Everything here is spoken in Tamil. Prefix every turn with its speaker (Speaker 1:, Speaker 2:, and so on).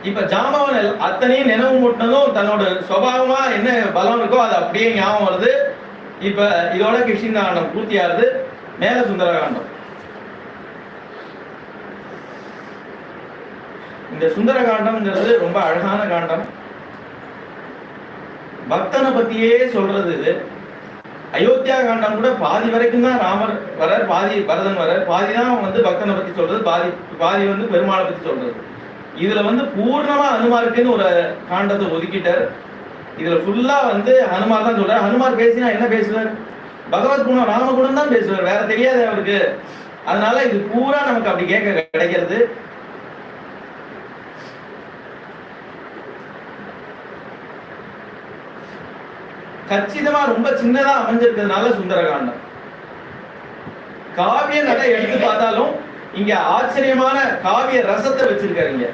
Speaker 1: இப்ப ஜாமவன் அத்தனையும் நினைவு மூட்டினதும் தன்னோட சுபாவமா என்ன பலம் இருக்கோ அது அப்படியே ஞாபகம் வருது. இப்ப இதோட கிருஷ்ணகாண்டம் பூர்த்தியாகுது. மேல சுந்தரகாண்டம். இந்த சுந்தரகாண்டம்ங்கிறது ரொம்ப அழகான காண்டம். பக்தனை பத்தியே சொல்றது இது. அயோத்தியா காண்டம் கூட பாதி வரைக்கும் தான் ராமர் வரார், பாதி பரதன் வரார், பாதி தான் பக்தனை பத்தி சொல்றது, பாதி பெருமாளை பத்தி சொல்றது. இதுல பூர்ணமா ஹனுமாருக்குன்னு ஒரு காண்டத்தை ஒதுக்கிட்டார். இதுல ஃபுல்லா ஹனுமார் தான் சொல்றார். ஹனுமார் பேசினா என்ன பேசுவார்? பகவத் குணம், ராமகுணம் தான் பேசுவார், வேற தெரியாது அவருக்கு. அதனால இது பூரா நமக்கு அப்படி கேட்க கிடைக்கிறது. கச்சிதமா ரொம்ப சின்னதா அமைஞ்சிருக்கிறதுனால சுந்தரகாண்டம். காவிய நடை எடுத்து பார்த்தாலும் இங்க ஆச்சரியமான காவிய ரசத்தை வச்சிருக்காருங்க.